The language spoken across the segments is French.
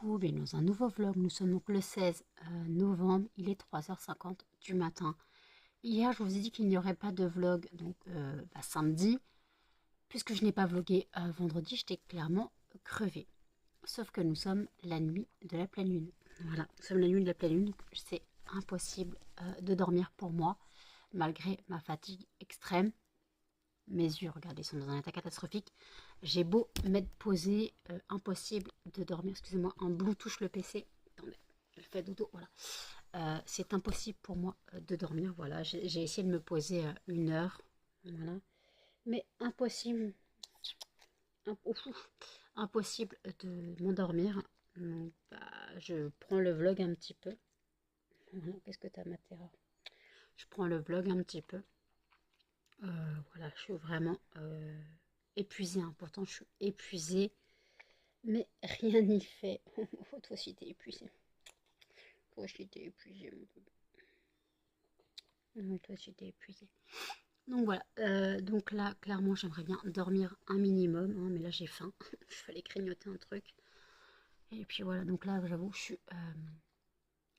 vous, bienvenue dans un nouveau vlog. Nous sommes donc le 16 novembre, il est 3h50 du matin. Hier, je vous ai dit qu'il n'y aurait pas de vlog, donc samedi, puisque je n'ai pas vlogué vendredi, j'étais clairement crevée. Sauf que nous sommes la nuit de la pleine lune. Voilà, nous sommes la nuit de la pleine lune, donc c'est impossible de dormir pour moi, malgré ma fatigue extrême. Mes yeux, regardez, sont dans un état catastrophique. J'ai beau m'être posé, impossible de dormir. Excusez-moi, un Bluetooth touche le PC. Attendez, je fais dodo, voilà. C'est impossible pour moi de dormir, voilà. J'ai essayé de me poser 1 heure, voilà. Mais impossible, impossible de m'endormir. Donc, je prends le vlog un petit peu. Voilà, qu'est-ce que t'as, Matera? Je prends le vlog un petit peu. Voilà, je suis vraiment épuisée, hein. Pourtant je suis épuisée, mais rien n'y fait. Toi aussi t'es épuisée. Toi aussi t'es épuisée, mon bébé. Toi aussi t'es épuisée. Donc voilà, donc là clairement j'aimerais bien dormir un minimum, hein, mais là j'ai faim. Je fallait grignoter un truc. Et puis voilà, donc là j'avoue je suis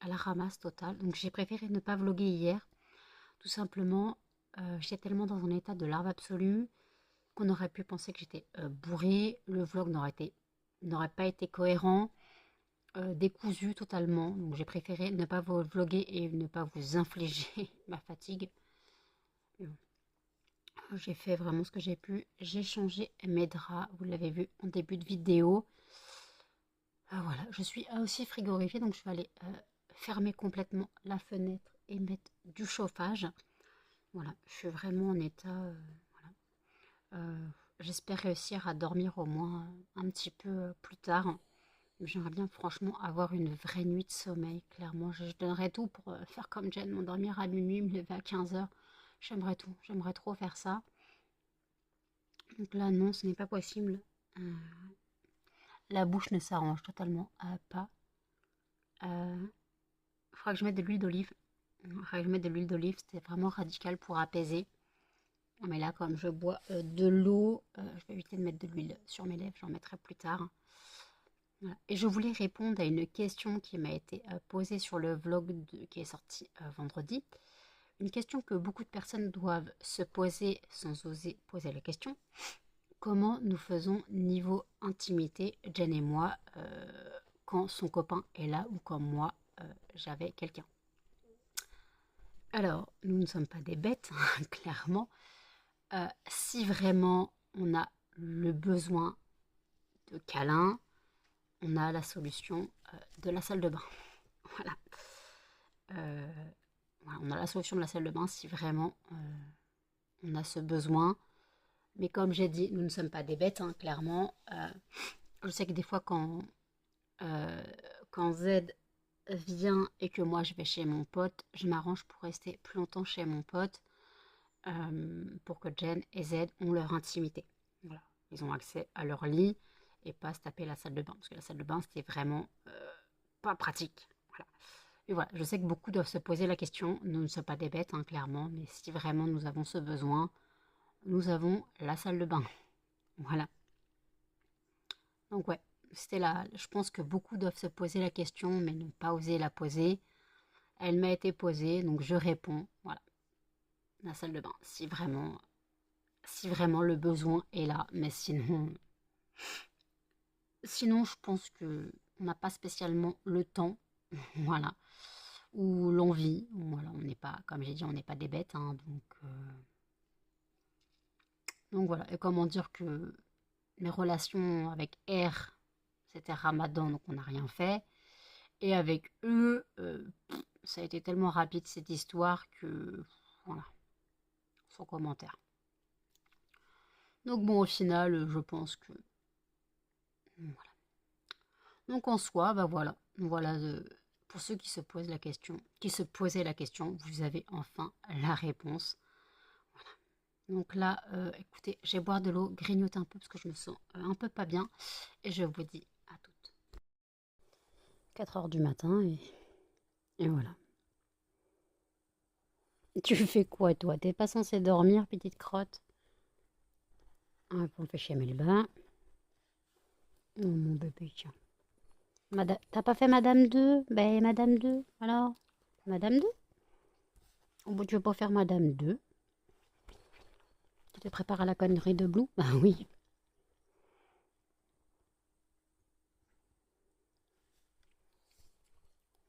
à la ramasse totale. Donc j'ai préféré ne pas vloguer hier. Tout simplement, j'étais tellement dans un état de larve absolue qu'on aurait pu penser que j'étais bourrée, le vlog n'aurait pas été cohérent, décousu totalement. Donc j'ai préféré ne pas vous vloguer et ne pas vous infliger ma fatigue. Bon. J'ai fait vraiment ce que j'ai pu. J'ai changé mes draps, vous l'avez vu en début de vidéo. Voilà, je suis aussi frigorifiée, donc je vais aller fermer complètement la fenêtre et mettre du chauffage. Voilà, je suis vraiment en état... voilà. J'espère réussir à dormir au moins un petit peu plus tard. J'aimerais bien franchement avoir une vraie nuit de sommeil. Clairement, je donnerais tout pour faire comme Jen, m'endormir à minuit, me lever à 15h. J'aimerais tout, j'aimerais trop faire ça. Donc là, non, ce n'est pas possible. La bouche ne s'arrange totalement pas. Il faudra que je mette de l'huile d'olive. Il faudra que je mette de l'huile d'olive, c'était vraiment radical pour apaiser. Mais là, comme je bois de l'eau, je vais éviter de mettre de l'huile sur mes lèvres, j'en mettrai plus tard. Voilà. Et je voulais répondre à une question qui m'a été posée sur le vlog qui est sorti vendredi. Une question que beaucoup de personnes doivent se poser sans oser poser la question. Comment nous faisons niveau intimité, Jen et moi, quand son copain est là ou quand moi, j'avais quelqu'un? Alors, nous ne sommes pas des bêtes, hein, clairement. Si vraiment on a le besoin de câlin, on a la solution de la salle de bain. Voilà. Voilà. On a la solution de la salle de bain si vraiment on a ce besoin. Mais comme j'ai dit, nous ne sommes pas des bêtes, hein, clairement. Je sais que des fois, quand Z vient et que moi je vais chez mon pote, je m'arrange pour rester plus longtemps chez mon pote pour que Jen et Z ont leur intimité. Voilà. Ils ont accès à leur lit et pas se taper la salle de bain. Parce que la salle de bain, c'était vraiment pas pratique. Voilà. Et voilà, je sais que beaucoup doivent se poser la question. Nous ne sommes pas des bêtes, hein, clairement. Mais si vraiment nous avons ce besoin, nous avons la salle de bain. Voilà. Donc ouais, c'était là. Je pense que beaucoup doivent se poser la question, mais ne pas oser la poser. Elle m'a été posée, donc je réponds. Voilà. La salle de bain. Si vraiment le besoin est là. Mais sinon je pense que on n'a pas spécialement le temps, voilà, ou l'envie. Voilà, on n'est pas, comme j'ai dit, on n'est pas des bêtes, hein, donc voilà. Et comment dire que mes relations avec R, c'était Ramadan, donc on n'a rien fait. Et avec eux, ça a été tellement rapide cette histoire que voilà, sans commentaire. Donc bon, au final, je pense que voilà. Donc en soi, bah voilà, voilà. Pour ceux qui se posent la question, qui se posaient la question, vous avez enfin la réponse. Voilà. Donc là, écoutez, je vais boire de l'eau, grignoter un peu parce que je me sens un peu pas bien. Et je vous dis à toutes. 4 heures du matin et voilà. Tu fais quoi toi? T'es pas censé dormir, petite crotte? Ah, on fait chier le bain. Oh mon bébé, tiens. T'as pas fait Madame 2? Ben, Madame 2, alors? Madame 2? Oh, bon, tu veux pas faire Madame 2? Tu te prépares à la connerie de Blue? Ben oui.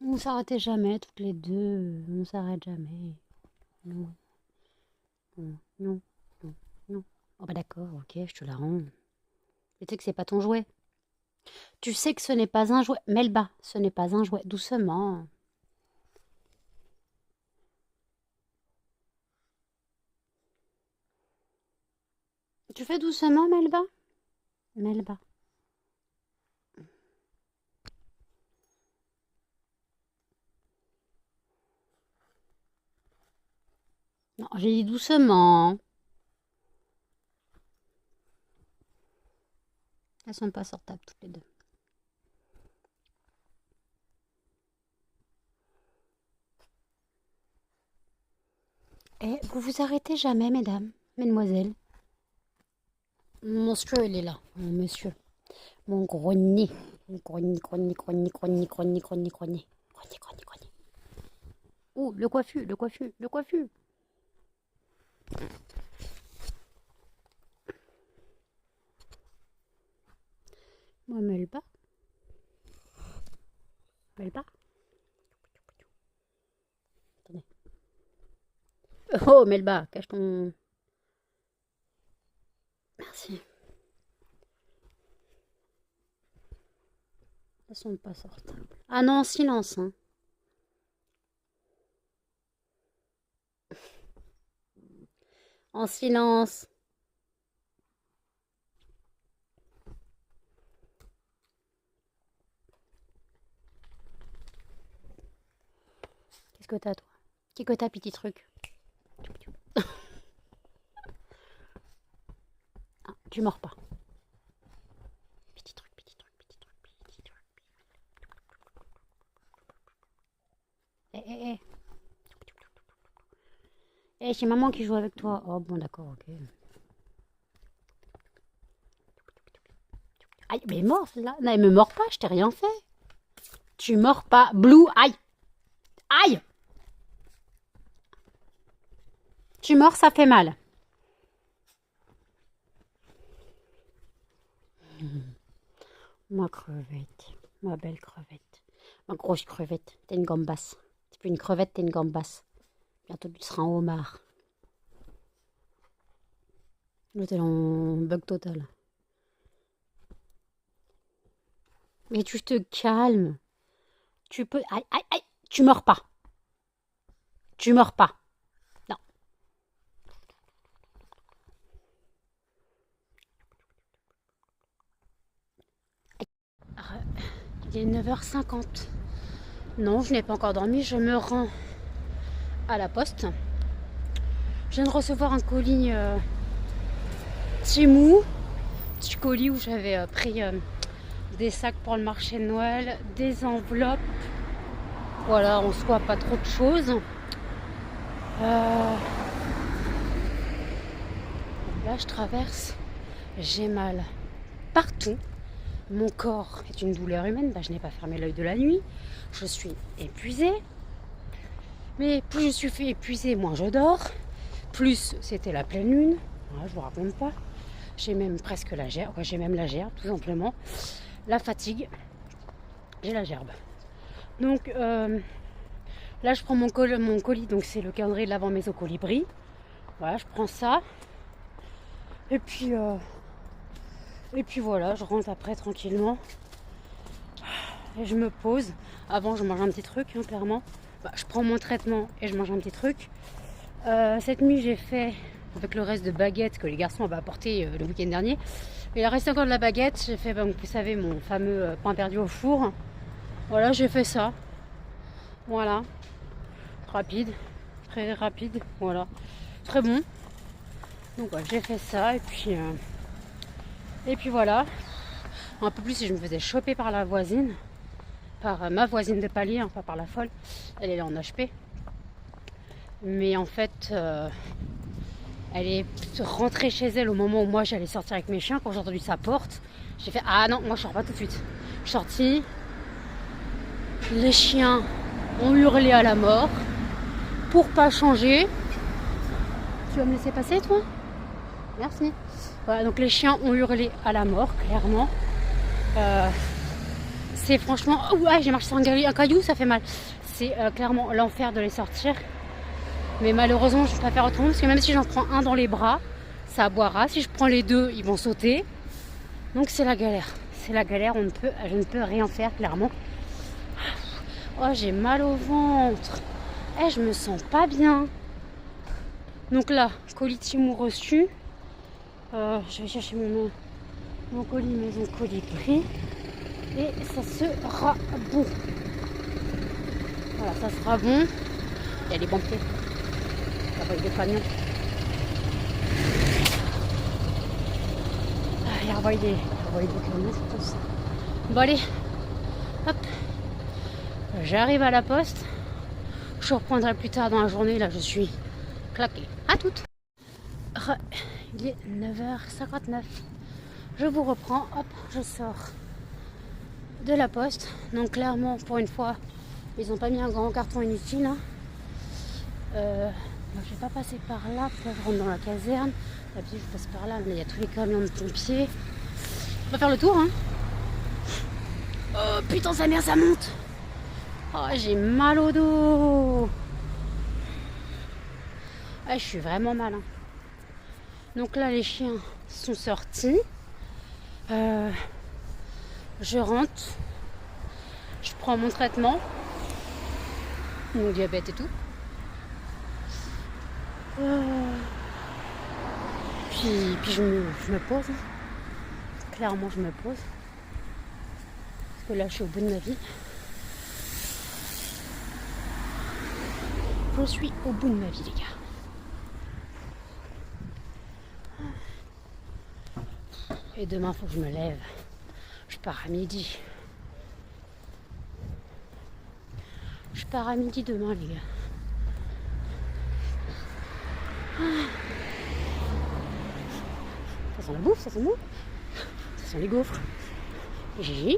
On s'arrêtait jamais, toutes les deux. On s'arrête jamais. Non, non, non, non, non. Oh bah d'accord, ok, je te la rends. Tu sais que c'est pas ton jouet. Tu sais que ce n'est pas un jouet. Melba, ce n'est pas un jouet. Doucement. Tu fais doucement, Melba? Melba. Non, j'ai dit doucement. Elles sont pas sortables toutes les deux. Et vous vous arrêtez jamais, mesdames, mesdemoiselles. Mon monsieur, il est là. Mon monsieur. Mon grenier. Mon grenier, grenier, grenier, grenier, grenier, grenier, grenier. Grenier, grenier, grenier. Oh, le coiffu, le coiffu, le coiffu. Moi, Melba. Melba. Attendez. Oh, Melba, cache ton... Merci. Elles sont pas sortables. Ah non, silence, hein. En silence. Qu'est-ce que t'as, toi? Qu'est-ce que t'as, petit truc? Ah, tu mords pas. Petit truc, petit truc, petit truc, petit truc. Eh, eh, eh. Eh, c'est maman qui joue avec toi. Oh, bon, d'accord, ok. Aïe, mais mord, là. Non, elle me mord pas, je t'ai rien fait. Tu mords pas. Blue, aïe. Aïe. Tu mords, ça fait mal. Ma crevette. Ma belle crevette. Ma grosse crevette. T'es une gambasse. T'es plus une crevette, t'es une gambasse. Bientôt, tu seras un homard. Là, t'es en bug total. Mais tu te calmes. Tu peux... Aïe, aïe, aïe. Tu mords pas. Tu mords pas. Non. Il est 9h50. Non, je n'ai pas encore dormi. Je me rends à la poste. Je viens de recevoir un colis Temu. Petit colis où j'avais pris des sacs pour le marché de Noël, des enveloppes. Voilà, en soi, pas trop de choses. Là, je traverse. J'ai mal partout. Mon corps est une douleur humaine. Bah, je n'ai pas fermé l'œil de la nuit. Je suis épuisée. Mais plus je suis fait épuisée, moins je dors. Plus c'était la pleine lune. Voilà, je vous raconte pas. J'ai même presque la gerbe. J'ai même la gerbe, tout simplement. La fatigue. J'ai la gerbe. Donc là, je prends mon colis. Donc c'est le calendrier de l'Avent Maison Colibri. Voilà, je prends ça. Et puis voilà, je rentre après tranquillement. Et je me pose. Avant, je mange un petit truc, hein, clairement. Bah, je prends mon traitement et je mange un petit truc. Cette nuit, j'ai fait, avec le reste de baguettes que les garçons avaient apporté le week-end dernier. Il reste encore de la baguette. J'ai fait, vous savez, mon fameux pain perdu au four. Voilà, j'ai fait ça. Voilà. Rapide. Très rapide. Voilà. Très bon. Donc voilà, j'ai fait ça. Et puis voilà. Un peu plus si je me faisais choper par la voisine. Par ma voisine de palier, hein, pas par la folle. Elle est là en HP. Mais en fait, elle est rentrée chez elle au moment où moi j'allais sortir avec mes chiens. Quand j'ai entendu sa porte, j'ai fait ah non, moi je sors pas tout de suite. Je suis sortie, Les chiens ont hurlé à la mort pour pas changer. Tu vas me laisser passer, toi? Merci. Voilà, donc les chiens ont hurlé à la mort, clairement. C'est franchement... Ouais, j'ai marché sur un caillou, ça fait mal. C'est clairement l'enfer de les sortir. Mais malheureusement, je préfère autrement parce que même si j'en prends un dans les bras, ça aboiera. Si je prends les deux, ils vont sauter. Donc c'est la galère. C'est la galère, je ne peux rien faire, clairement. Oh, j'ai mal au ventre. Je me sens pas bien. Donc là, colis Timo reçu. Je vais chercher mon colis maison colis pris. Et ça sera bon. Voilà, ça sera bon. Il y a les banquiers. Il y a des camions. Il y a des camions, c'est tout ça. Bon allez, hop. J'arrive à la poste. Je reprendrai plus tard dans la journée. Là, je suis claquée. À toutes. Il est 9h59. Je vous reprends. Hop, je sors de la poste. Donc clairement, pour une fois, ils n'ont pas mis un grand carton inutile. Hein. Je vais pas passer par là. Là, je rentre dans la caserne. D'habitude, je passe par là, mais il y a tous les camions de pompiers. On va faire le tour. Hein. Oh putain, sa mère, ça monte. Oh, j'ai mal au dos. Je suis vraiment mal. Hein. Donc là, les chiens sont sortis. Je rentre. Je prends mon traitement. Mon diabète et tout. Puis je me pose. Clairement, je me pose. Parce que là, je suis au bout de ma vie. Je suis au bout de ma vie, les gars. Et demain, il faut que je me lève. Je pars à midi. Je pars à midi demain, les gars. Ça sent la bouffe, ça sent bon. Ça sent les gaufres. Gigi.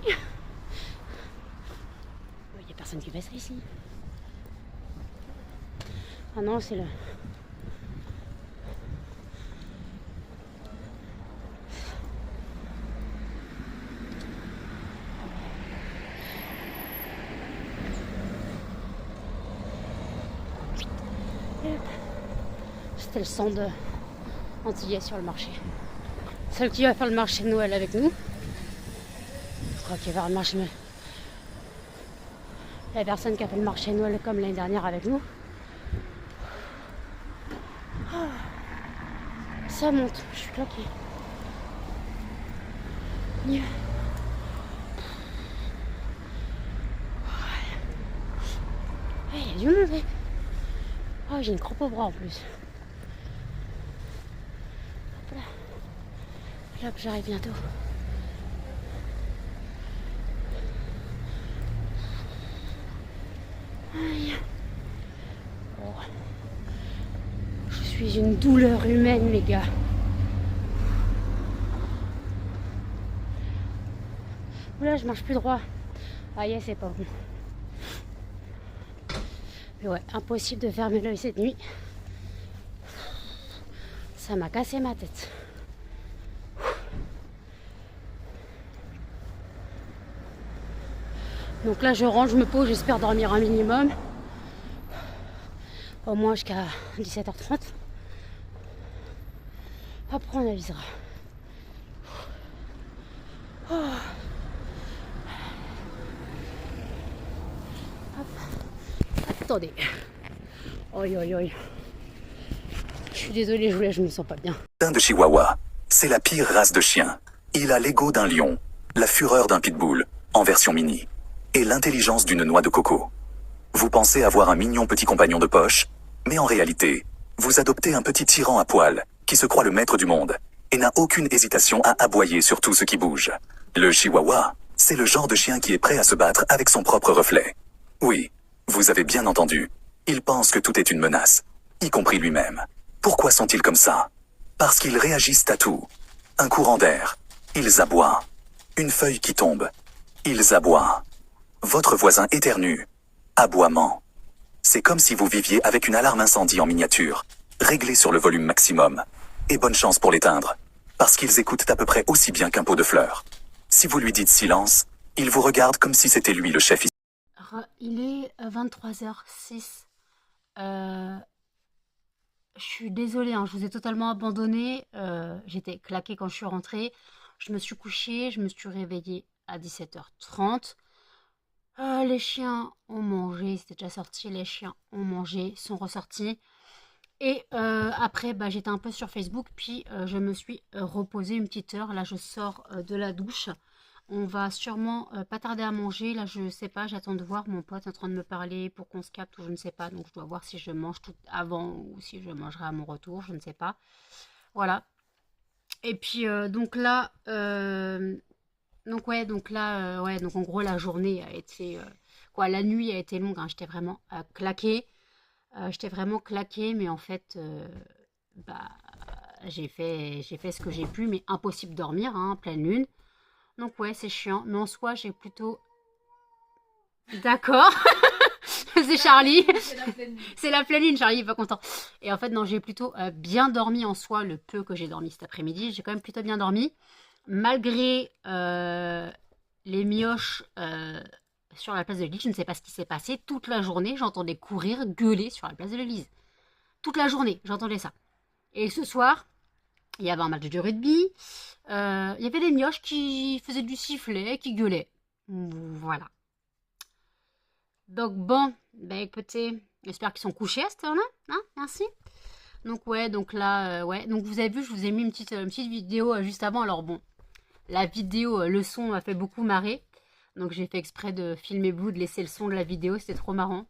Il n'y a personne qui fait ça ici. Ah non, c'est le... C'était le stand antillais sur le marché. Celle qui va faire le marché de Noël avec nous. Je crois qu'il va faire le marché de Noël. La personne qui a fait le marché de Noël comme l'année dernière avec nous. Ça monte, je suis claquée. Il y a du monde. Oh, j'ai une crampe au bras en plus. Hop là. Hop, j'arrive bientôt. Aïe. Oh. Je suis une douleur humaine, les gars. Oula, je marche plus droit. Aïe, c'est pas bon. Mais ouais, impossible de fermer l'œil cette nuit. Ça m'a cassé ma tête. Donc là, je rentre, je me pose, j'espère dormir un minimum. Au moins jusqu'à 17h30. Après, on avisera. Oh. Attendez. Oi, oi, oi. Je suis désolée, je me sens pas bien. De Chihuahua, c'est la pire race de chien. Il a l'ego d'un lion, la fureur d'un pitbull, en version mini, et l'intelligence d'une noix de coco. Vous pensez avoir un mignon petit compagnon de poche, mais en réalité, vous adoptez un petit tyran à poil, qui se croit le maître du monde, et n'a aucune hésitation à aboyer sur tout ce qui bouge. Le Chihuahua, c'est le genre de chien qui est prêt à se battre avec son propre reflet. Oui, vous avez bien entendu, il pense que tout est une menace, y compris lui-même. Pourquoi sont-ils comme ça? Parce qu'ils réagissent à tout. Un courant d'air, ils aboient. Une feuille qui tombe, ils aboient. Votre voisin éternue. Aboiement. C'est comme si vous viviez avec une alarme incendie en miniature. Réglée sur le volume maximum. Et bonne chance pour l'éteindre. Parce qu'ils écoutent à peu près aussi bien qu'un pot de fleurs. Si vous lui dites silence, il vous regarde comme si c'était lui le chef. Il est 23h06. Je suis désolée, hein, je vous ai totalement abandonné. J'étais claquée quand je suis rentrée. Je me suis couchée, je me suis réveillée à 17h30. Les chiens ont mangé, c'était déjà sorti, les chiens ont mangé, sont ressortis. Et après, bah, j'étais un peu sur Facebook, puis je me suis reposée une petite heure. Là, je sors de la douche. On va sûrement pas tarder à manger. Là, je sais pas, j'attends de voir. Mon pote est en train de me parler pour qu'on se capte ou je ne sais pas. Donc, je dois voir si je mange tout avant ou si je mangerai à mon retour. Je ne sais pas. Voilà. Et puis, donc en gros, la journée a été, quoi, la nuit a été longue, hein. J'étais vraiment claquée. J'étais vraiment claquée, mais en fait, bah, j'ai fait ce que j'ai pu, mais impossible de dormir, hein, pleine lune. Donc ouais, c'est chiant, mais en soi, j'ai plutôt... D'accord. C'est Charlie. C'est la pleine nuit. C'est la pleine lune, Charlie est pas content. Et en fait, non, j'ai plutôt bien dormi en soi, le peu que j'ai dormi cet après-midi. J'ai quand même plutôt bien dormi. Malgré les mioches sur la place de l'église, je ne sais pas ce qui s'est passé. Toute la journée, j'entendais courir, gueuler sur la place de l'église. Toute la journée, j'entendais ça. Et ce soir, il y avait un match de rugby. Il y avait des mioches qui faisaient du sifflet, qui gueulaient. Voilà. Donc bon, ben écoutez, j'espère qu'ils sont couchés à cette heure-là. Hein, merci. Donc ouais, donc là, ouais. Donc vous avez vu, je vous ai mis une petite vidéo juste avant. Alors bon, la vidéo, le son m'a fait beaucoup marrer. Donc j'ai fait exprès de filmer Blue, de laisser le son de la vidéo. C'était trop marrant.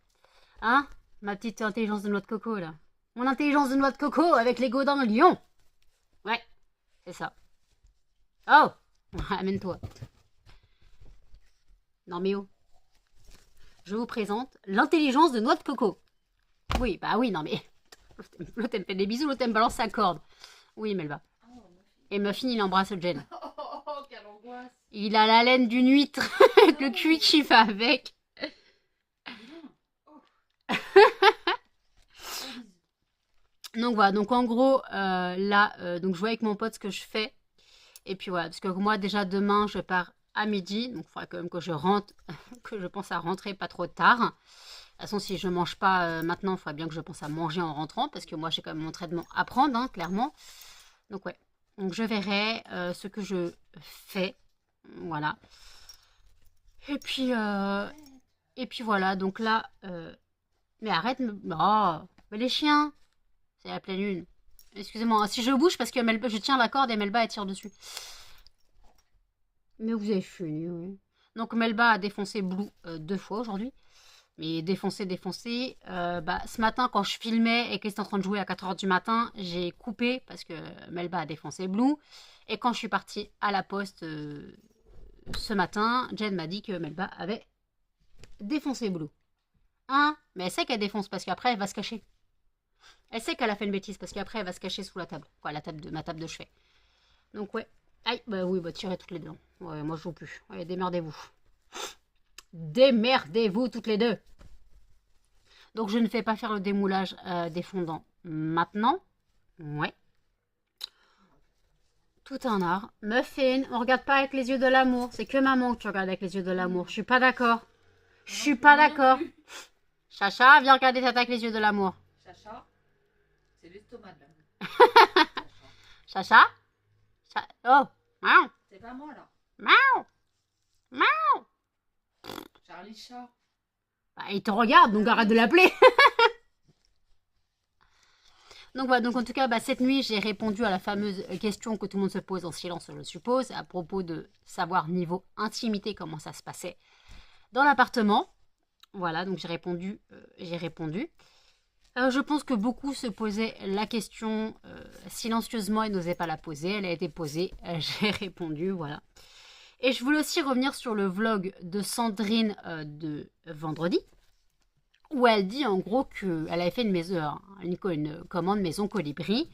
Hein? Ma petite intelligence de noix de coco, là. Mon intelligence de noix de coco avec les godins de lion. Ouais, c'est ça. Oh! Amène-toi. Non mais oh. Je vous présente l'intelligence de noix de coco. Oui, bah oui, non mais... L'autre, elle me fait des bisous, l'autre, elle me balance sa corde. Oui, Melba. Et Muffin, il embrasse Jen. Oh, quelle angoisse. Il a la laine d'une huître, avec le cuit qui va avec. Donc voilà, donc en gros, là, donc je vois avec mon pote ce que je fais. Et puis voilà, parce que moi déjà demain, je pars à midi. Donc il faudra quand même que je rentre, que je pense à rentrer pas trop tard. De toute façon, si je mange pas maintenant, il faudra bien que je pense à manger en rentrant. Parce que moi, j'ai quand même mon traitement à prendre, hein, clairement. Donc ouais, donc je verrai ce que je fais. Voilà. Et puis voilà, donc là... Mais arrête, oh, mais les chiens, c'est la pleine lune. Excusez-moi, si je bouge parce que je tiens la corde et Melba elle tire dessus. Mais vous avez fini, oui. Donc Melba a défoncé Blue 2 fois aujourd'hui. Mais défoncé. Bah, ce matin, quand je filmais et qu'elle était en train de jouer à 4h du matin, j'ai coupé parce que Melba a défoncé Blue. Et quand je suis partie à la poste ce matin, Jen m'a dit que Melba avait défoncé Blue. Hein? Mais elle sait qu'elle défonce parce qu'après elle va se cacher. Elle sait qu'elle a fait une bêtise parce qu'après elle va se cacher sous la table. Quoi, ma table de chevet. Donc ouais. Aïe, bah oui, bah tirez toutes les deux. Ouais, moi je joue plus. Ouais, démerdez-vous. Démerdez-vous toutes les deux. Donc je ne fais pas faire le démoulage des fondants maintenant. Ouais. Tout un art. Muffin, on regarde pas avec les yeux de l'amour. C'est que maman que tu regardes avec les yeux de l'amour. Je suis pas d'accord. Je suis pas d'accord. Chacha, viens regarder tata avec les yeux de l'amour. Chacha, c'est l'estomac là. Chacha? Oh, miaou, C'est pas moi là. miaou, miaou. Charlie Chat. Bah, il te regarde, donc arrête de l'appeler. Donc voilà, donc en tout cas, bah, cette nuit, j'ai répondu à la fameuse question que tout le monde se pose en silence, je suppose, à propos de savoir niveau intimité comment ça se passait dans l'appartement. Voilà, donc j'ai répondu. Je pense que beaucoup se posaient la question silencieusement et n'osaient pas la poser. Elle a été posée, j'ai répondu, voilà. Et je voulais aussi revenir sur le vlog de Sandrine de vendredi, où elle dit en gros qu'elle avait fait une commande Maison Colibri,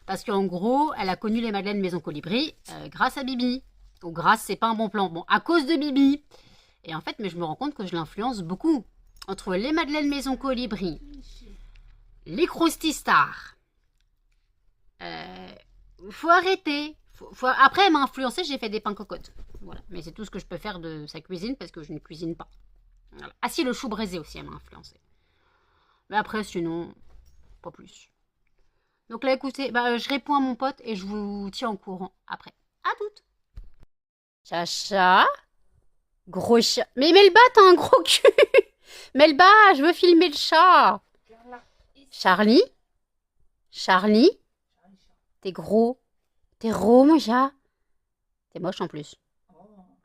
parce qu'en gros, elle a connu les Madeleines Maison Colibri grâce à Bibi. Ou grâce, c'est pas un bon plan. Bon, à cause de Bibi. Et en fait, mais je me rends compte que je l'influence beaucoup. Entre les Madeleine Maison Colibri, les Krusty Stars. Faut arrêter. Après, elle m'a influencé, j'ai fait des pains cocottes. Voilà. Mais c'est tout ce que je peux faire de sa cuisine parce que je ne cuisine pas. Voilà. Ah si, le chou braisé aussi, elle m'a influencé. Mais après, sinon, pas plus. Donc là, écoutez, je réponds à mon pote et je vous tiens au courant après. À toutes. Chacha. Gros chat. Mais Melba, t'as un gros cul. Melba, je veux filmer le chat. Charlie. Charlie. T'es gros. T'es gros, mon chat. T'es moche en plus.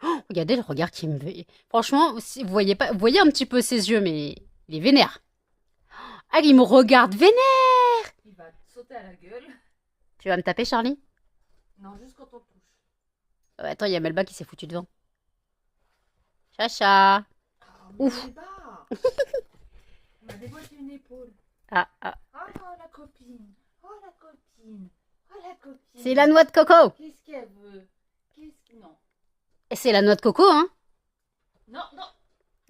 Oh, regardez le regard qui me fait. Franchement, si vous voyez pas, vous voyez un petit peu ses yeux, mais il est vénère. Ah, il me regarde vénère. Il va te sauter à la gueule. Tu vas me taper, Charlie? Non, juste quand on touche. Attends, il y a Melba qui s'est foutue devant. Chacha. Ouf. Il m'a déboîté une épaule. Ah. Oh la copine. Oh la copine. Oh la copine. C'est la noix de coco. Qu'est-ce qu'elle veut? Non. Et c'est la noix de coco, hein? Non.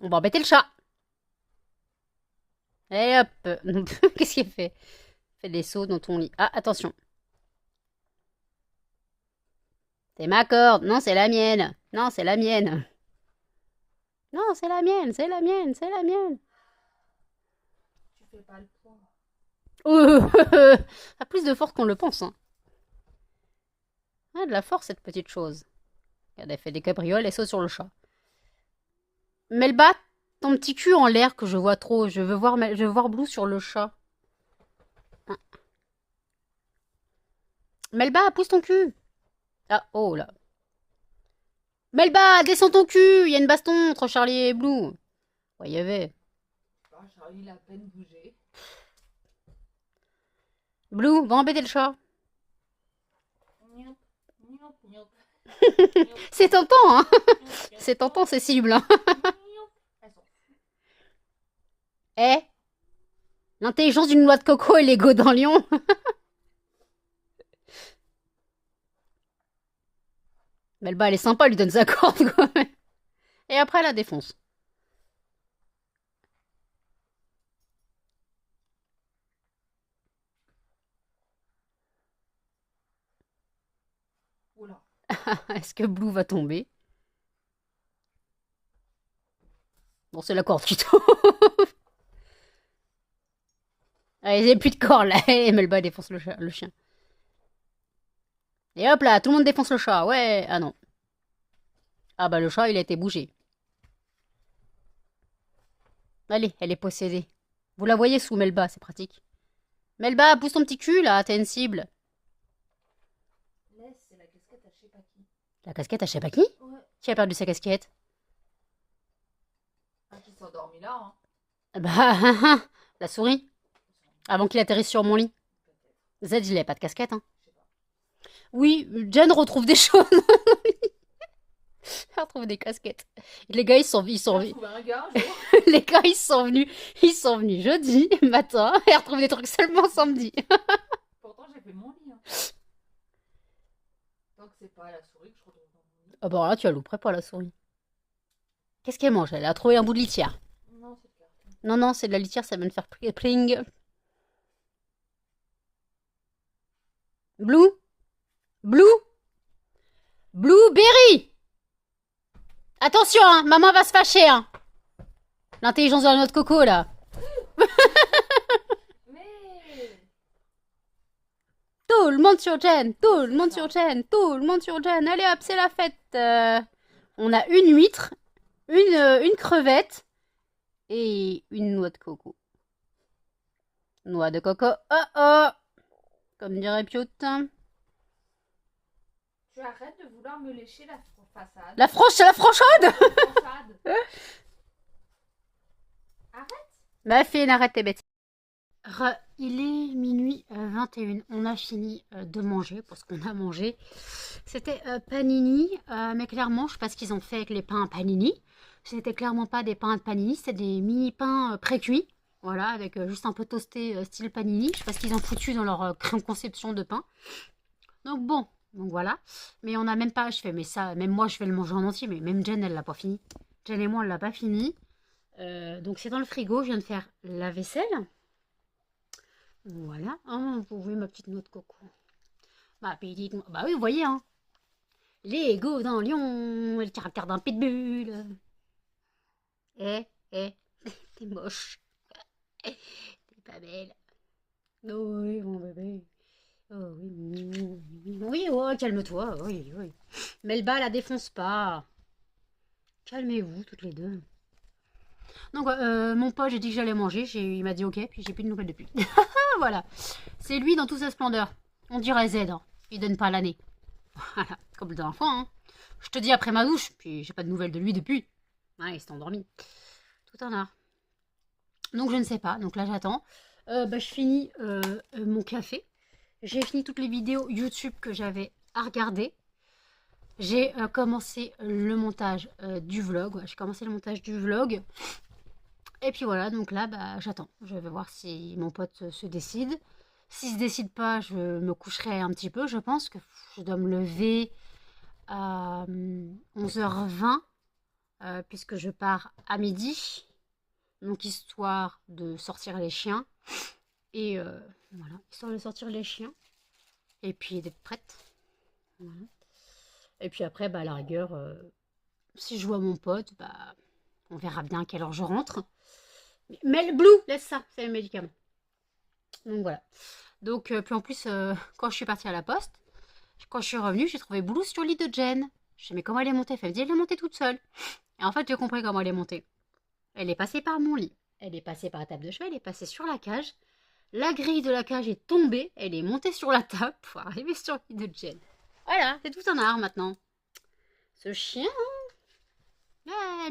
On va embêter le chat. Et hop. Qu'est-ce qu'il fait? Fait des sauts dans ton lit. Ah, attention. C'est ma corde. Non, c'est la mienne. Non, c'est la mienne. Non, c'est la mienne, c'est la mienne, c'est la mienne. Tu fais pas le poids. Elle a plus de force qu'on le pense. Hein. Elle a de la force, cette petite chose. Regarde, elle fait des cabrioles et saute sur le chat. Melba, ton petit cul en l'air que je vois trop. Je veux voir Blue sur le chat. Hein. Melba, pousse ton cul. Ah, oh là. Melba, descends ton cul. Il y a une baston entre Charlie et Blue. Ouais, il y avait. Charlie, il a à peine bougé. Blue, va embêter le chat. C'est tentant, hein. C'est tentant, c'est cible. Hein. Eh, l'intelligence d'une noix de coco et l'ego d'un lion. Melba, elle est sympa, elle lui donne sa corde, quoi. Et après, elle la défonce. Oula. Est-ce que Blue va tomber? Bon, c'est la corde qui tombe. Allez, il n'y a plus de corde, là. Et Melba défonce le chien. Et hop là, tout le monde défonce le chat. Ouais, ah non. Ah bah le chat, il a été bougé. Allez, elle est possédée. Vous la voyez sous Melba, c'est pratique. Melba, pousse ton petit cul, là, t'as une cible. Laisse, c'est la casquette à je sais pas qui. La casquette à je sais pas qui? Ouais. Qui a perdu sa casquette? Ah, qui s'est endormi là, hein. Bah, la souris. Avant qu'il atterrisse sur mon lit. Z, il n'avait pas de casquette, hein. Oui, Jen retrouve des choses. Elle retrouve des casquettes. Les gars, ils sont venus. Les gars, ils sont venus jeudi matin. Et elle retrouve des trucs seulement samedi. Pourtant, j'ai fait mon lit. Hein. Donc, c'est pas la souris que je retrouve dans mon lit. Ah bah là, tu as louperais pas la souris. Qu'est-ce qu'elle mange? Elle a trouvé un bout de litière. Non, c'est le carton. Non, c'est de la litière, ça va me faire pling. Blue? Blueberry! Attention, hein, maman va se fâcher, hein. L'intelligence de la noix de coco, là. Mais... Tout le monde sur Jen, tout le monde sur Jen, tout le monde sur Jen. Allez hop, c'est la fête. On a une huître, une crevette et une noix de coco. Noix de coco, oh. Comme dirait Piot. Tu arrêtes de vouloir me lécher la façade. La franchade. Arrête. Bah, fais arrête tes bêtises. Il est minuit 21. On a fini de manger parce qu'on a mangé. C'était panini, mais clairement, je sais pas ce qu'ils ont fait avec les pains panini. C'était clairement pas des pains de panini, c'était des mini pains pré-cuits. Voilà, avec juste un peu toasté style panini. Je sais pas ce qu'ils ont foutu dans leur conception de pain. Donc bon, donc voilà. Mais on a même pas, je fais, mais ça, même moi je vais le manger en entier, mais même Jen, elle l'a pas fini. Jen et moi, on l'a pas fini. Donc c'est dans le frigo, je viens de faire la vaisselle. Voilà. Oh, vous voyez ma petite noix de coco. Ma petite noix. Bah oui, vous voyez, hein. Lego dans Lyon, le caractère d'un pitbull. Eh, t'es moche. T'es pas belle. Oh oui, mon bébé. Oh oui, oui, oh, calme-toi. Oui, oui. Melba, la défonce pas. Calmez-vous, toutes les deux. Donc, mon pote, j'ai dit que j'allais manger. Il m'a dit ok, puis j'ai plus de nouvelles depuis. Voilà. C'est lui dans toute sa splendeur. On dirait Z. Hein. Il donne pas l'année. Voilà, comme le dernier fois. Hein. Je te dis après ma douche, puis j'ai pas de nouvelles de lui depuis. Ouais, il s'est endormi. Tout en art. Donc, je ne sais pas. Donc là, j'attends. Je finis mon café. J'ai fini toutes les vidéos YouTube que j'avais à regarder. J'ai commencé le montage du vlog. Ouais, j'ai commencé le montage du vlog. Et puis voilà, donc là, j'attends. Je vais voir si mon pote se décide. S'il se décide pas, je me coucherai un petit peu. Je pense que je dois me lever à 11h20, puisque je pars à midi. Donc, histoire de sortir les chiens. Et voilà, histoire de sortir les chiens. Et puis d'être prête. Voilà. Et puis après, à la rigueur, si je vois mon pote, on verra bien à quelle heure je rentre. Mais le Blue, laisse ça, c'est le médicament. Donc voilà. Donc, puis en plus, quand je suis partie à la poste, quand je suis revenue, j'ai trouvé Blue sur le lit de Jen. Je sais mais comment elle est montée? Elle me dit elle est montée toute seule. Et en fait, j'ai compris comment elle est montée. Elle est passée par mon lit. Elle est passée par la table de chevet, elle est passée sur la cage. La grille de la cage est tombée. Elle est montée sur la table pour arriver sur le lit de Jen. Voilà, c'est tout un art maintenant. Ce chien,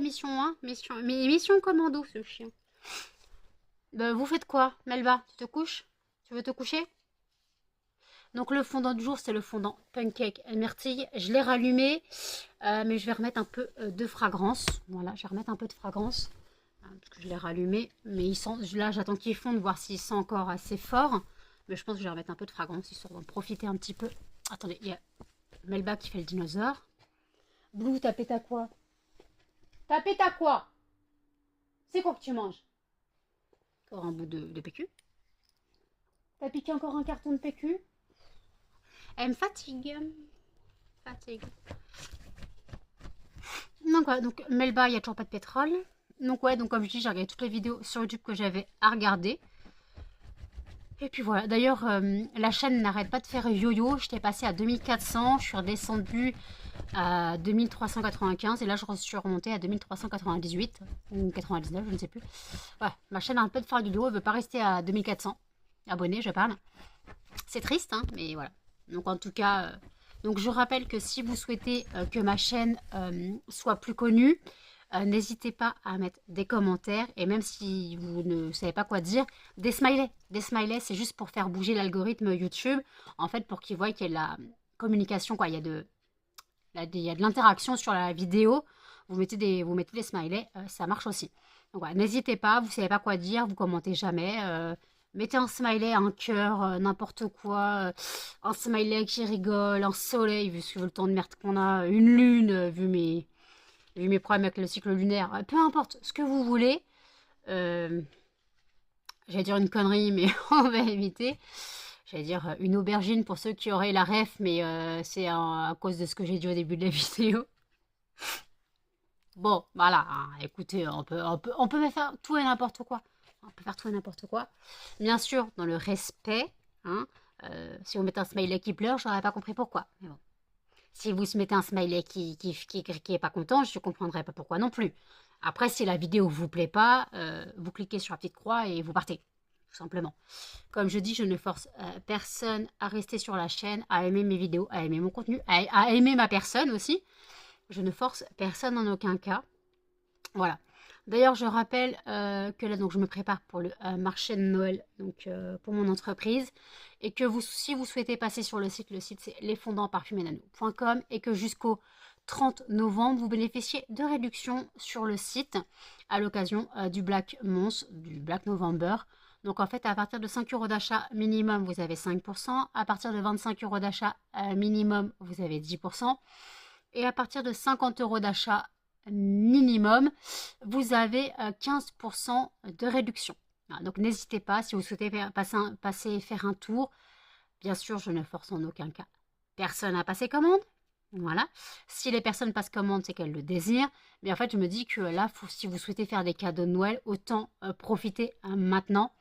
mission 1, mission commando, ce chien. Vous faites quoi, Melba? Tu te couches? Tu veux te coucher? Donc le fondant du jour, c'est le fondant Pancake Myrtille. Je l'ai rallumé, mais je vais remettre un peu de fragrance. Voilà, je vais remettre un peu de fragrance. Parce que je l'ai rallumé, mais il sent, là j'attends qu'il fonde, voir s'il sent encore assez fort. Mais je pense que je vais remettre un peu de fragrance, histoire d'en profiter un petit peu. Attendez, il y a Melba qui fait le dinosaure. Blue, t'as pété à quoi? T'as pété à quoi? C'est quoi que tu manges? Encore un bout de PQ. T'as piqué encore un carton de PQ? Elle me fatigue. Donc voilà, donc Melba, il n'y a toujours pas de pétrole. Donc ouais, donc comme je dis, j'ai regardé toutes les vidéos sur YouTube que j'avais à regarder. Et puis voilà, d'ailleurs, la chaîne n'arrête pas de faire yo-yo. J'étais passée à 2400, je suis redescendue à 2395 et là je suis remontée à 2398 ou 99, je ne sais plus. Ouais, ma chaîne n'arrête pas de faire yo-yo, elle veut pas rester à 2400 abonnés, je parle. C'est triste, hein, mais voilà. Donc en tout cas, donc je rappelle que si vous souhaitez que ma chaîne soit plus connue, n'hésitez pas à mettre des commentaires et même si vous ne savez pas quoi dire, des smileys. Des smileys, c'est juste pour faire bouger l'algorithme YouTube, en fait, pour qu'ils voient qu'il y a de la communication, quoi. Il y a de l'interaction sur la vidéo. Vous mettez des smileys, ça marche aussi. Donc voilà, n'hésitez pas, vous ne savez pas quoi dire, vous commentez jamais. Mettez un smiley, un cœur, n'importe quoi, un smiley qui rigole, un soleil, vu le temps de merde qu'on a, une lune, vu mes problèmes avec le cycle lunaire, peu importe, ce que vous voulez. J'allais dire une connerie, mais on va éviter. J'allais dire une aubergine pour ceux qui auraient la ref, mais c'est à cause de ce que j'ai dit au début de la vidéo. Bon, voilà, hein, écoutez, on peut faire tout et n'importe quoi. On peut faire tout et n'importe quoi. Bien sûr, dans le respect, hein, si vous mettez un smiley qui pleure, je n'aurais pas compris pourquoi. Mais bon. Si vous mettez un smiley qui est pas content, je ne comprendrai pas pourquoi non plus. Après, si la vidéo vous plaît pas, vous cliquez sur la petite croix et vous partez. Tout simplement. Comme je dis, je ne force personne à rester sur la chaîne, à aimer mes vidéos, à aimer mon contenu, à aimer ma personne aussi. Je ne force personne en aucun cas. Voilà. D'ailleurs, je rappelle que là, donc, je me prépare pour le marché de Noël, donc pour mon entreprise, et que si vous souhaitez passer sur le site c'est lesfondantparfuménano.com, et que jusqu'au 30 novembre, vous bénéficiez de réductions sur le site à l'occasion du Black Month, du Black November. Donc en fait, à partir de 5 € d'achat minimum, vous avez 5%, à partir de 25 € d'achat minimum, vous avez 10%, et à partir de 50 € d'achat minimum, vous avez 15% de réduction. Voilà, donc n'hésitez pas, si vous souhaitez faire un tour, bien sûr, je ne force en aucun cas personne à passer commande. Voilà. Si les personnes passent commande, c'est qu'elles le désirent. Mais en fait, je me dis que là, si vous souhaitez faire des cadeaux de Noël, autant profiter maintenant.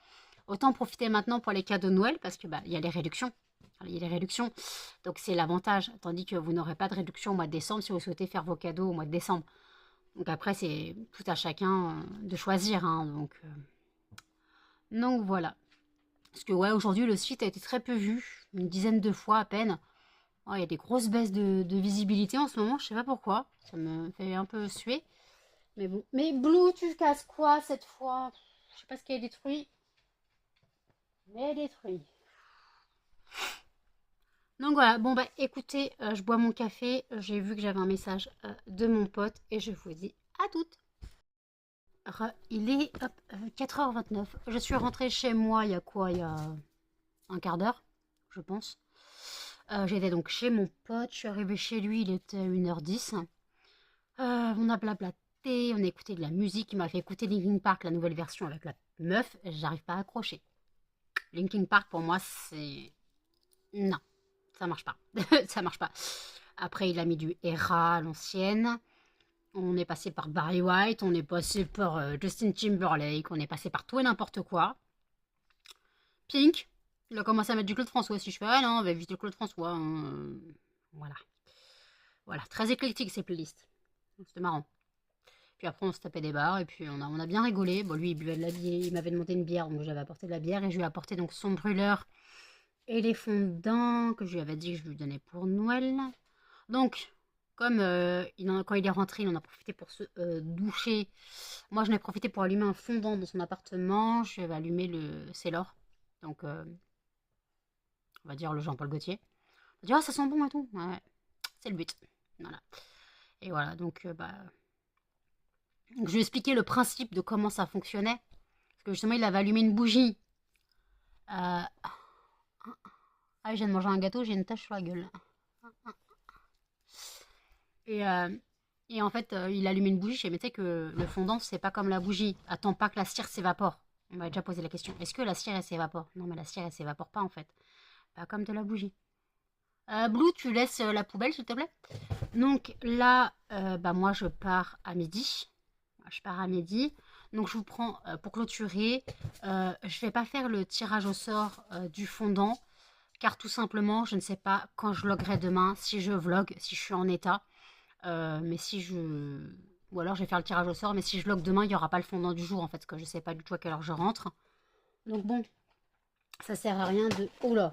Autant profiter maintenant pour les cadeaux de Noël parce que il y a les réductions. Il y a les réductions. Donc, c'est l'avantage. Tandis que vous n'aurez pas de réduction au mois de décembre si vous souhaitez faire vos cadeaux au mois de décembre. Donc, après, c'est tout à chacun de choisir. Hein, donc, voilà. Parce que, ouais, aujourd'hui, le site a été très peu vu. Une dizaine de fois à peine. Oh, il y a des grosses baisses de visibilité en ce moment, je sais pas pourquoi. Ça me fait un peu suer. Mais bon. Mais Blue, tu casses quoi cette fois? Je sais pas ce qu'elle a détruit. Mais elle est détruit. Donc voilà, bon bah écoutez, je bois mon café. J'ai vu que j'avais un message de mon pote et je vous dis à toutes. Il est 4h29. Je suis rentrée chez moi il y a quoi? Il y a un quart d'heure, je pense. J'étais donc chez mon pote, je suis arrivée chez lui, il était 1h10. On a blablaté, on a écouté de la musique, il m'a fait écouter Linkin Park, la nouvelle version avec la meuf, j'arrive pas à accrocher. Linkin Park pour moi c'est... Non, ça marche pas, ça marche pas. Après il a mis du Era à l'ancienne, on est passé par Barry White, on est passé par Justin Timberlake, on est passé par tout et n'importe quoi. Pink, il a commencé à mettre du Claude François. Si je fais, ah non, on va éviter le Claude François. Hein. Voilà. Voilà, très éclectique ces playlists. C'était marrant. Puis après, on se tapait des barres et puis on a bien rigolé. Bon, lui, il buvait de la bière, il m'avait demandé une bière, donc j'avais apporté de la bière et je lui ai apporté donc son brûleur et les fondants que je lui avais dit que je lui donnais pour Noël. Donc, comme quand il est rentré, il en a profité pour se doucher. Moi, j'en ai profité pour allumer un fondant dans son appartement. Je vais allumer le Célor. Donc, on va dire le Jean-Paul Gaultier. On va dire, ah, ça sent bon et tout. Ouais, c'est le but. Voilà. Et voilà, donc, je lui ai expliqué le principe de comment ça fonctionnait. Parce que justement, il avait allumé une bougie. Ah, je viens de manger un gâteau, j'ai une tache sur la gueule. Et en fait, il allumait une bougie. Je me disais que le fondant, c'est pas comme la bougie. Attends pas que la cire s'évapore. On m'a déjà posé la question. Est-ce que la cire, elle s'évapore? Non, mais la cire, elle s'évapore pas, en fait. Pas comme de la bougie. Blue, tu laisses la poubelle, s'il te plaît. Donc là, moi, je pars à midi. Je pars à midi. Donc, je vous prends pour clôturer. Je vais pas faire le tirage au sort du fondant. Car tout simplement, je ne sais pas quand je vloguerai demain. Si je vlog, si je suis en état. Mais si je... Ou alors je vais faire le tirage au sort, mais si je vlog demain, il n'y aura pas le fondant du jour en fait, parce que je ne sais pas du tout à quelle heure je rentre. Donc bon, ça sert à rien de... Oh là,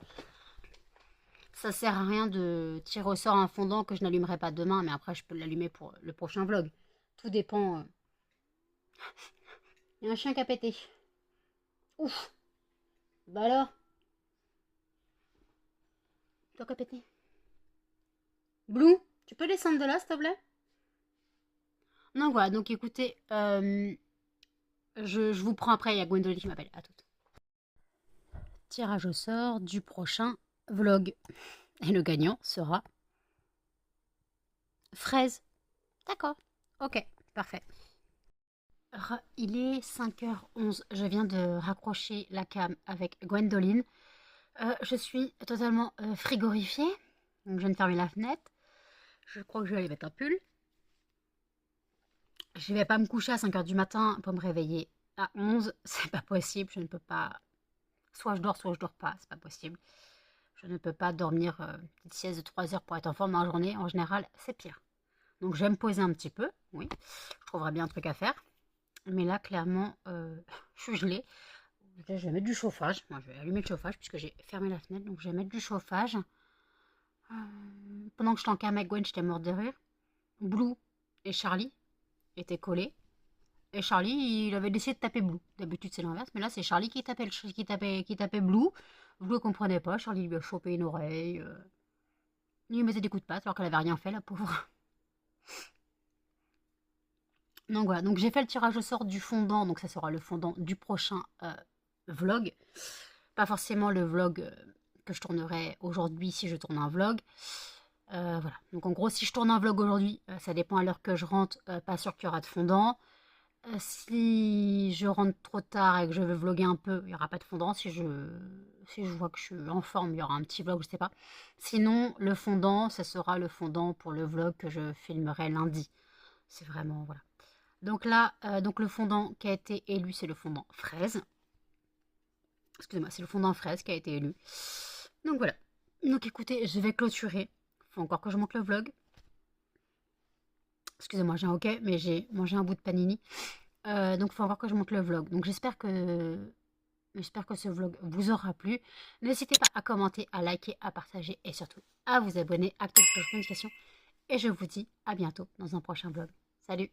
ça sert à rien de tirer au sort un fondant que je n'allumerai pas demain, mais après je peux l'allumer pour le prochain vlog. Tout dépend... Il y a un chien qui a pété. Ouf. Bah alors. Toi qui a pété. Blue, tu peux descendre de là s'il te plaît? Donc voilà, donc écoutez, je vous prends après, il y a Gwendoline qui m'appelle, à toutes. Tirage au sort du prochain vlog. Et le gagnant sera... Fraise. D'accord, ok, parfait. Il est 5h11, je viens de raccrocher la cam avec Gwendoline. Je suis totalement frigorifiée, donc je viens de fermer la fenêtre. Je crois que je vais aller mettre un pull. Je vais pas me coucher à 5h du matin pour me réveiller à 11. C'est pas possible, je ne peux pas... Soit je dors pas, c'est pas possible. Je ne peux pas dormir une petite sieste de 3 heures pour être en forme dans la journée. En général, c'est pire. Donc je vais me poser un petit peu, oui. Je trouverai bien un truc à faire. Mais là, clairement, je suis gelée. Là, je vais mettre du chauffage. Moi, je vais allumer le chauffage puisque j'ai fermé la fenêtre. Donc je vais mettre du chauffage. Pendant que je t'encame avec Gwen, j'étais morte de rire. Blue et Charlie étaient collés. Et Charlie, il avait décidé de taper Blue. D'habitude, c'est l'inverse. Mais là, c'est Charlie qui tapait Blue. Blue ne comprenait pas. Charlie lui a chopé une oreille. Il lui mettait des coups de patte alors qu'elle avait rien fait, la pauvre. Donc voilà. Donc j'ai fait le tirage au sort du fondant. Donc ça sera le fondant du prochain vlog. Pas forcément le vlog que je tournerai aujourd'hui si je tourne un vlog. Voilà. Donc en gros, si je tourne un vlog aujourd'hui, ça dépend à l'heure que je rentre. Pas sûr qu'il y aura de fondant. Si je rentre trop tard et que je veux vlogger un peu, il n'y aura pas de fondant. Si je vois que je suis en forme, il y aura un petit vlog, je sais pas. Sinon, le fondant, ça sera le fondant pour le vlog que je filmerai lundi. C'est vraiment, voilà. Donc là, donc le fondant qui a été élu, c'est le fondant fraise. Excusez-moi, c'est le fondant fraise qui a été élu. Donc voilà. Donc écoutez, je vais clôturer. Faut encore que je monte le vlog. Excusez-moi, j'ai un hoquet, mais j'ai mangé un bout de panini. Donc il faut encore que je monte le vlog. Donc j'espère que ce vlog vous aura plu. N'hésitez pas à commenter, à liker, à partager et surtout à vous abonner, à activer la cloche de notification. Et je vous dis à bientôt dans un prochain vlog. Salut!